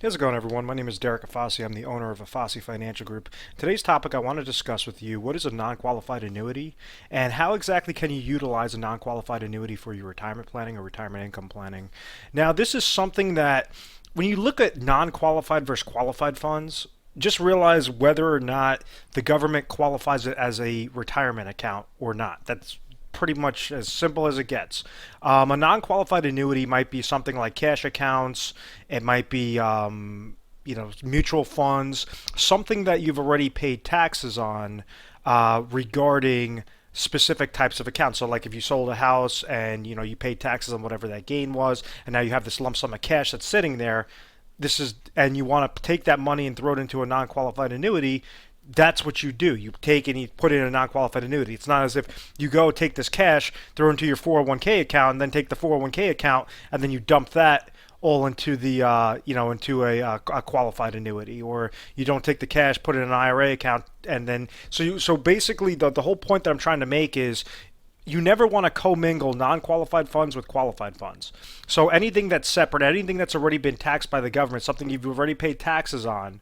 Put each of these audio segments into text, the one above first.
How's it going, everyone? My name is Derek Afasi. I'm the owner of Afasi Financial Group. Today's topic, I want to discuss with you what is a non-qualified annuity and how exactly can you utilize a non-qualified annuity for your retirement planning or retirement income planning. Now, this is something that when you look at non-qualified versus qualified funds, just realize whether or not the government qualifies it as a retirement account or not. That's pretty much as simple as it gets. A non-qualified annuity might be something like cash accounts. It might be mutual funds, something that you've already paid taxes on regarding specific types of accounts. So like if you sold a house and you paid taxes on whatever that gain was, and now you have this lump sum of cash that's sitting there, and you want to take that money and throw it into a non-qualified annuity. That's what you do. You take and you put it in a non-qualified annuity. It's not as if you go take this cash, throw it into your 401k account, and then take the 401k account, and then you dump that all into the into a qualified annuity. Or you don't take the cash, put it in an IRA account, and then so basically the whole point that I'm trying to make is you never want to commingle non-qualified funds with qualified funds. So anything that's separate, anything that's already been taxed by the government, something you've already paid taxes on,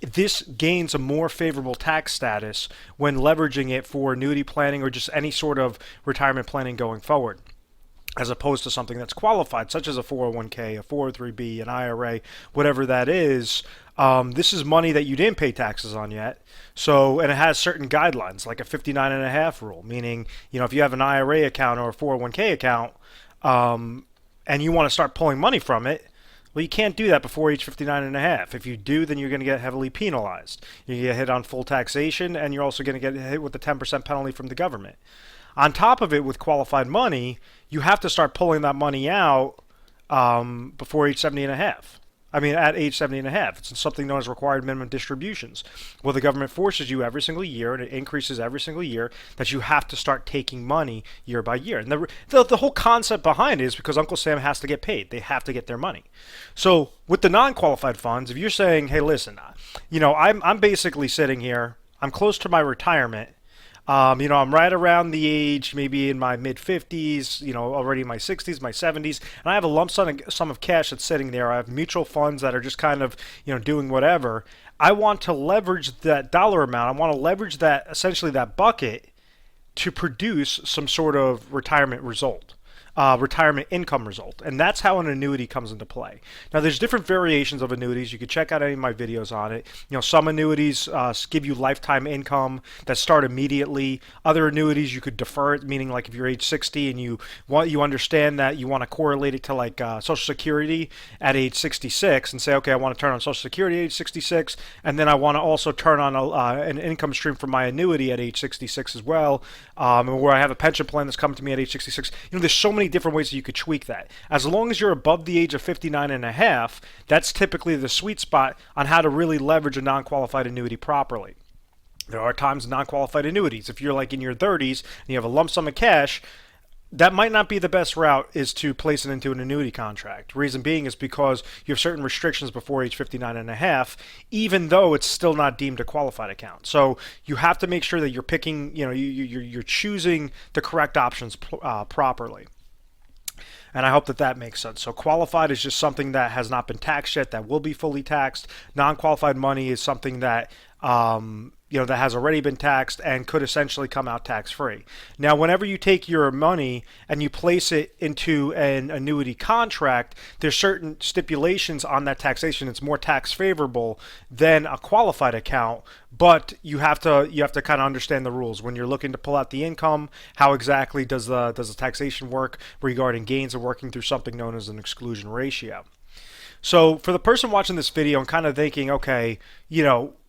this gains a more favorable tax status when leveraging it for annuity planning or just any sort of retirement planning going forward, as opposed to something that's qualified, such as a 401k, a 403b, an IRA, whatever that is. This is money that you didn't pay taxes on yet. And it has certain guidelines, like a 59.5 rule, meaning, if you have an IRA account or a 401k account, and you want to start pulling money from it, well, you can't do that before age 59 and a half. If you do, then you're going to get heavily penalized. You get hit on full taxation, and you're also going to get hit with the 10% penalty from the government. On top of it, with qualified money, you have to start pulling that money out before age 70 and a half. At age 70 and a half. It's something known as required minimum distributions. Well, the government forces you every single year, and it increases every single year, that you have to start taking money year by year. And the whole concept behind it is because Uncle Sam has to get paid. They have to get their money. So with the non-qualified funds, if you're saying, hey, listen, I'm basically sitting here, I'm close to my retirement, I'm right around the age, maybe in my mid 50s, already in my 60s, my 70s, and I have a lump sum of cash that's sitting there. I have mutual funds that are just kind of, doing whatever. I want to leverage that dollar amount. I want to leverage that, essentially that bucket, to produce some sort of retirement result. Retirement income result, and that's how an annuity comes into play. Now, there's different variations of annuities. You can check out any of my videos on it. Some annuities give you lifetime income that start immediately. Other annuities you could defer it, meaning like if you're age 60 and you understand that you want to correlate it to like Social Security at age 66 and say, okay, I want to turn on Social Security at age 66, and then I want to also turn on an income stream from my annuity at age 66 as well, where I have a pension plan that's coming to me at age 66. There's so many different ways that you could tweak that. As long as you're above the age of 59 and a half, that's typically the sweet spot on how to really leverage a non-qualified annuity properly. There are times in non-qualified annuities, if you're like in your 30s and you have a lump sum of cash, that might not be the best route, is to place it into an annuity contract. Reason being is because you have certain restrictions before age 59 and a half, even though it's still not deemed a qualified account. So you have to make sure that you're picking, you're choosing the correct options properly. And I hope that makes sense. So qualified is just something that has not been taxed yet, that will be fully taxed. Non-qualified money is something that that has already been taxed and could essentially come out tax-free. Now, whenever you take your money and you place it into an annuity contract, there's certain stipulations on that taxation. It's more tax favorable than a qualified account, but you have to kind of understand the rules when you're looking to pull out the income. How exactly does the taxation work regarding gains of working through something known as an exclusion ratio? So for the person watching this video, I'm kind of thinking, okay,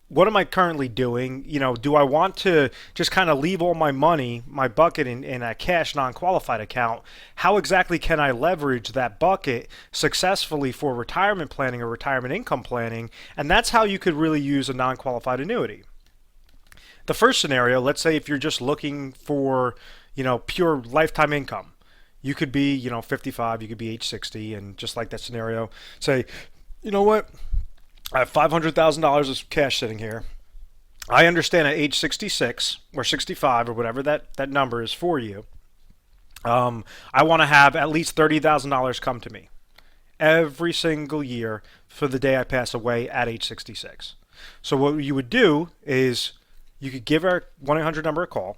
what am I currently doing? Do I want to just kind of leave all my money, my bucket in a cash non-qualified account? How exactly can I leverage that bucket successfully for retirement planning or retirement income planning? And that's how you could really use a non-qualified annuity. The first scenario, let's say if you're just looking for, pure lifetime income. You could be, 55, you could be age 60, and just like that scenario, say, you know what? I have $500,000 of cash sitting here. I understand at age 66 or 65 or whatever that number is for you, I want to have at least $30,000 come to me. every single year for the day I pass away at age 66. So what you would do is you could give our 1-800 number a call,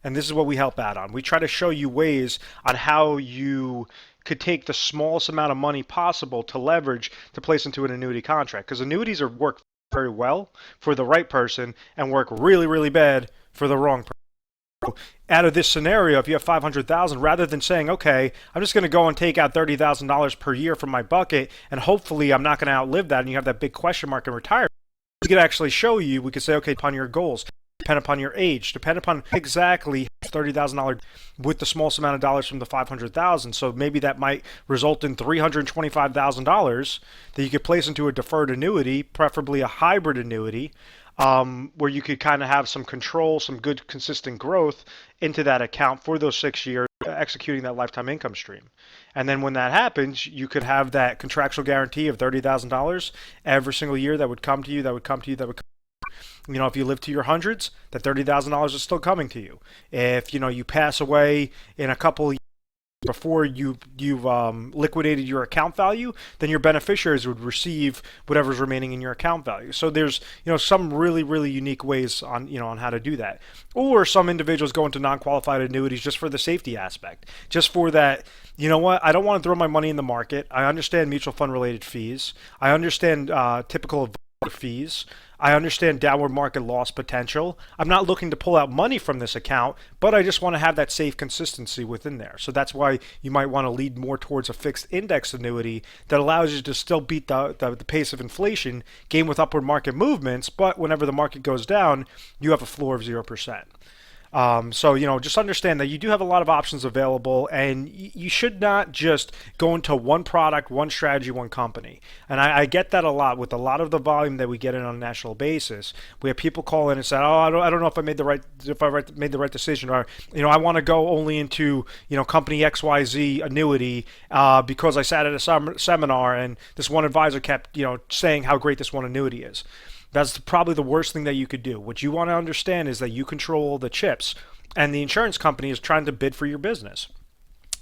and this is what we help out on. We try to show you ways on how you could take the smallest amount of money possible to leverage to place into an annuity contract, because annuities are work very well for the right person and work really, really bad for the wrong person. Out of this scenario, if you have 500,000, rather than saying, okay, I'm just going to go and take out $30,000 per year from my bucket, and hopefully I'm not going to outlive that, and you have that big question mark in retirement, we could actually show you, we could say, okay, upon your goals, depend upon your age, depend upon exactly $30,000 with the smallest amount of dollars from the 500,000. So maybe that might result in $325,000 that you could place into a deferred annuity, preferably a hybrid annuity, where you could kind of have some control, some good consistent growth into that account for those 6 years, executing that lifetime income stream. And then when that happens, you could have that contractual guarantee of $30,000 every single year that would come to you, that would come to you, that would come. If you live to your hundreds, that $30,000 is still coming to you. If you pass away in a couple of years before you've liquidated your account value, then your beneficiaries would receive whatever's remaining in your account value. So there's some really, really unique ways on on how to do that. Or some individuals go into non-qualified annuities just for the safety aspect, just for that. You know what? I don't want to throw my money in the market. I understand mutual fund related fees. I understand typical fees. I understand downward market loss potential. I'm not looking to pull out money from this account, but I just want to have that safe consistency within there. So that's why you might want to lead more towards a fixed index annuity that allows you to still beat the pace of inflation, gain with upward market movements, but whenever the market goes down, you have a floor of 0%. So just understand that you do have a lot of options available, and you should not just go into one product, one strategy, one company. And I get that a lot with a lot of the volume that we get in on a national basis. We have people call in and say, "Oh, I don't know if I made the right decision," or I want to go only into company XYZ annuity because I sat at a seminar and this one advisor kept saying how great this one annuity is. That's probably the worst thing that you could do. What you want to understand is that you control the chips, and the insurance company is trying to bid for your business.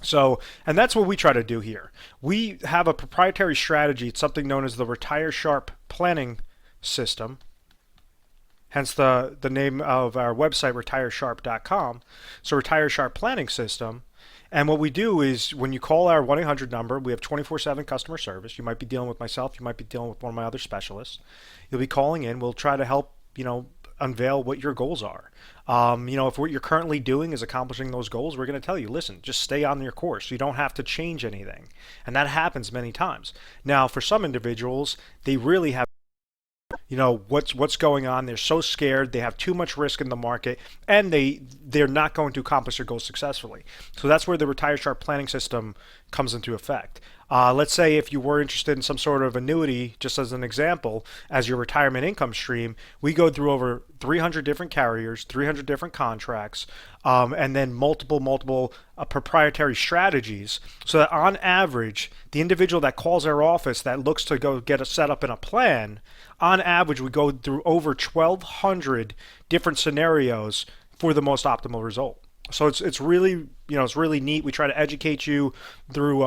So, and that's what we try to do here. We have a proprietary strategy. It's something known as the Retire Sharp planning system. Hence the name of our website, retiresharp.com. So Retire Sharp planning system. And what we do is when you call our 1-800 number, we have 24/7 customer service. You might be dealing with myself. You might be dealing with one of my other specialists. You'll be calling in. We'll try to help, unveil what your goals are. If what you're currently doing is accomplishing those goals, we're going to tell you, listen, just stay on your course. You don't have to change anything. And that happens many times. Now, for some individuals, they really have what's going on. They're so scared. They have too much risk in the market, and they're not going to accomplish their goals successfully. So that's where the Retire Sharp planning system comes into effect. Let's say if you were interested in some sort of annuity, just as an example, as your retirement income stream, we go through over 300 different carriers, 300 different contracts, and then multiple proprietary strategies, so that on average, the individual that calls our office that looks to go get a set up in a plan, on average, we go through over 1,200 different scenarios for the most optimal result. So it's really it's really neat. We try to educate you through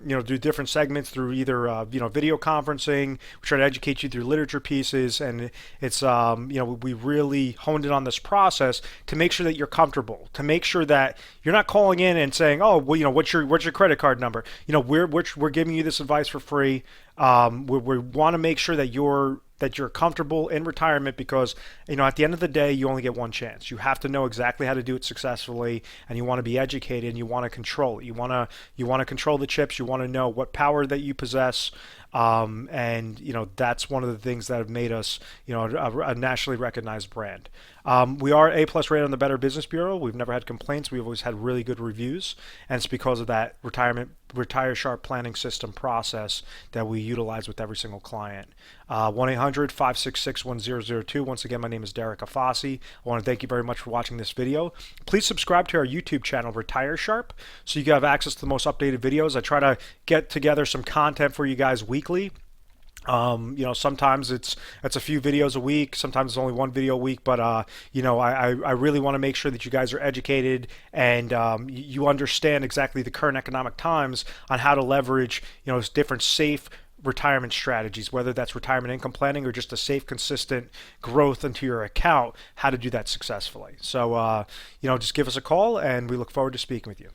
through different segments, through either video conferencing. We try to educate you through literature pieces, and it's we really honed in on this process to make sure that you're comfortable, to make sure that you're not calling in and saying, oh, well, what's your credit card number? We're giving you this advice for free. We want to make sure that you're comfortable in retirement, because at the end of the day, you only get one chance. You have to know exactly how to do it successfully, and you want to be educated, and you want to control it. You want to control the chips. You want to know what power that you possess, and that's one of the things that have made us a nationally recognized brand. We are A+ rated on the Better Business Bureau. We've never had complaints. We've always had really good reviews, and it's because of that Retire Sharp planning system process that we utilize with every single client. 1-800-566-1002. Once again, my name is Derek Afasi. I want to thank you very much for watching this video. Please subscribe to our YouTube channel, Retire Sharp, so you can have access to the most updated videos. I try to get together some content for you guys weekly. Sometimes it's a few videos a week. Sometimes it's only one video a week. But I really want to make sure that you guys are educated and you understand exactly the current economic times on how to leverage different safe retirement strategies, whether that's retirement income planning or just a safe, consistent growth into your account. How to do that successfully. So just give us a call, and we look forward to speaking with you.